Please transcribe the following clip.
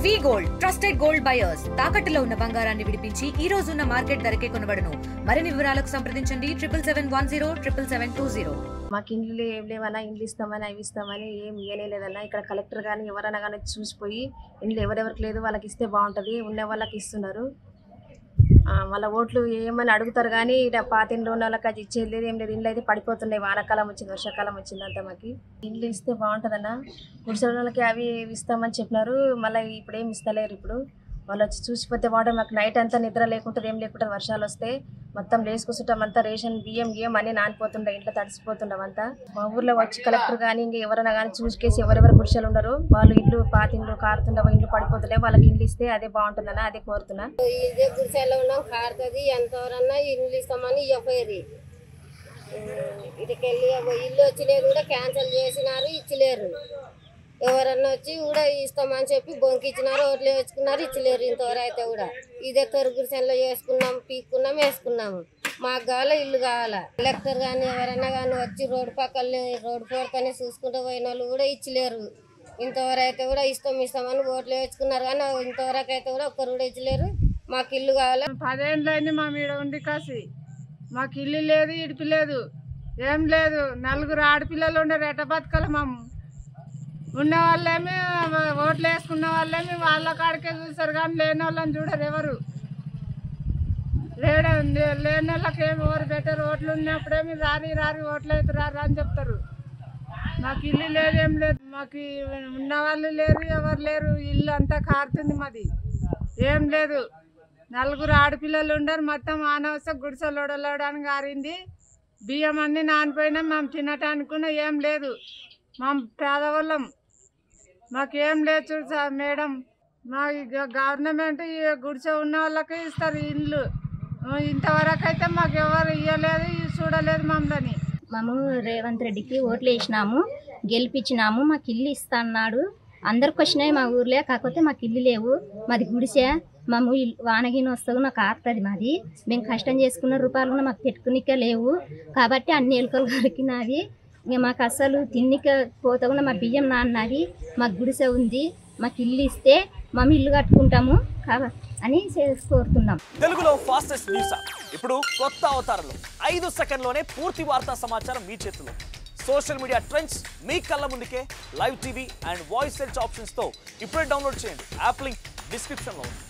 వి gold trusted gold buyers తాకట్టులో ఉన్న బంగారాన్ని విడిపించి ఈ రోజు ఉన్న మార్కెట్ ధరకే కొనబడును. మరిన్ని వివరాలకు సంప్రదించండి 7771077720. మాకు ఇండ్లు ఏం లేవన్నా, ఇండ్లు ఇస్తామని అవి ఇస్తామని ఏం ఇవ్వలేదన్నా. ఇక్కడ కలెక్టర్ కానీ ఎవరైనా కానీ చూసిపోయి ఇండ్లు ఎవరెవరికి లేదు వాళ్ళకి ఇస్తే బాగుంటుంది, ఉన్న వాళ్ళకి ఇస్తున్నారు. మళ్ళీ ఓట్లు ఏమని అడుగుతారు కానీ ఇక్కడ పాత ఇండ్లు ఉన్న వాళ్ళకి అది ఇచ్చేది లేదు, ఏం లేదు. ఇండ్లు అయితే పడిపోతున్నాయి, వానాకాలం వచ్చింది, వర్షాకాలం వచ్చిందంతా. మాకు ఇండ్లు ఇస్తే బాగుంటుందన్న. గుడిసెల వాళ్ళకి అవి ఇస్తామని చెప్పినారు, మళ్ళీ ఇప్పుడు ఏమి ఇస్తలేరు. ఇప్పుడు వాళ్ళు వచ్చి చూసిపోతే బాగుంటుంది. మాకు నైట్ అంతా నిద్ర లేకుంటుంది, ఏం లేకుంటుంది. వర్షాలు వస్తే మొత్తం లేసుకొస్తుంటాం అంతా, రేషన్ బియ్యం అన్నీ నానిపోతుండే, ఇంట్లో తడిసిపోతుండం అంతా. మా ఊర్లో వచ్చి కలెక్టర్ కానీ ఇంకా ఎవరైనా కానీ చూసుకేసి ఎవరెవరు గుడిసెలు ఉండరు వాళ్ళు ఇండ్లు పాత ఇండ్లు కారుతుండవు, ఇండ్లు పడిపోతుండే వాళ్ళకి ఇండ్లు ఇస్తే అదే బాగుంటుందన్న, అదే కోరుతున్నా. ఇదే గుడిసెలో ఉన్నాం, కారుతుంది. ఎంతవరన్నా ఇండ్లు ఇస్తామని ఇవ్వపోయి ఇటుకెళ్ళి ఇల్లు వచ్చినది కూడా క్యాన్సిల్ చేసినారు, ఇచ్చలేరు. ఎవరన్నా వచ్చి కూడా ఇస్తామని చెప్పి బొంకిచ్చినారు, ఓట్లు వేసుకున్నారు, ఇచ్చలేరు. ఇంతవరకు అయితే కూడా ఇదే తొరుగురిసెన్లో వేసుకున్నాం, పీక్కున్నాం, వేసుకున్నాము. మాకు కావాలా, ఇల్లు కావాలా. కలెక్టర్ కానీ ఎవరన్నా కానీ వచ్చి రోడ్డు పక్కనే రోడ్డు పోడుతోనే చూసుకుంటూ పోయిన వాళ్ళు కూడా ఇచ్చలేరు. ఇంతవరకు అయితే కూడా ఇస్తామని ఓట్లు వేసుకున్నారు కానీ ఇంతవరకు అయితే కూడా ఒక్కరు కూడా ఇచ్చలేరు. మాకు ఇల్లు కావాలా. 10 ఏళ్ళైంది మా మీద ఉండి కాసి మాకు ఇల్లు లేదు, ఇడిపి లేదు, ఏం లేదు. 4 ఆడపిల్లలు ఉండరు, ఎట్ట బతకాలి మేము? ఉన్న వాళ్ళేమి ఓట్లు వేసుకున్న వాళ్ళేమి వాళ్ళ కాడికే చూస్తారు కానీ లేని వాళ్ళని చూడరు ఎవరు. లేని వాళ్ళకి ఏమి ఎవరు పెట్టారు. ఓట్లు ఉన్నప్పుడేమి రారి ఓట్లు అయితే రారు అని చెప్తారు. మాకు ఇల్లు లేదు, ఏం లేదు. మాకు ఉన్న వాళ్ళు లేరు, ఎవరు లేరు. ఇల్లు అంతా కారుతుంది మాది, ఏం లేదు. 4 ఆడపిల్లలు ఉండరు, మొత్తం ఆనవసరం గుడిసెలు ఒడలడానికి ఆరింది. బియ్యం అన్నీ నానిపోయినా మేము తినటానికి ఏం లేదు. మా పేదవాళ్ళం, మాకేం లేదు. చూడు సార్ మేడం, మా గవర్నమెంట్ ఈ గుడిసె ఉన్న వాళ్ళకి ఇస్తారు ఇండ్లు. ఇంతవరకు అయితే మాకు ఎవరు ఇవ్వలేదు, చూడలేదు మమ్మల్ని. మేము రేవంత్ రెడ్డికి ఓట్లు వేసినాము, గెలిపించినాము. మాకు ఇల్లు ఇస్తా అన్నాడు. అందరికి వచ్చినాయి మా ఊర్లే, కాకపోతే మాకు ఇల్లు లేవు. మాది గుడిసె, మేము వానగిన వస్తావు నాకు ఆరుతుంది మాది. మేము కష్టం చేసుకున్న రూపాయలు కూడా మాకు పెట్టుకునికే లేవు. కాబట్టి అన్ని ఎలుకలు కొరికినది. ఇంకా మాకు అసలు తిన్నిక పోతా కూడా మా బియ్యం నాన్నది. మాకు గుడిసె ఉంది, మాకు ఇల్లు ఇస్తే మేము ఇల్లు కట్టుకుంటాము అని కోరుతున్నాం. తెలుగులో ఫాస్టెస్ట్ న్యూస్ ఇప్పుడు కొత్త అవతారంలో 5 సెకండ్లోనే పూర్తి వార్తా సమాచారం మీ చేతిలో. సోషల్ మీడియా ట్రెండ్స్ మీ కళ్ళ ముందుకే live TV and voice search ఆప్షన్స్తో ఇప్పుడే డౌన్లోడ్ చేయండి. యాప్ లింక్ డిస్క్రిప్షన్లో ఉంది.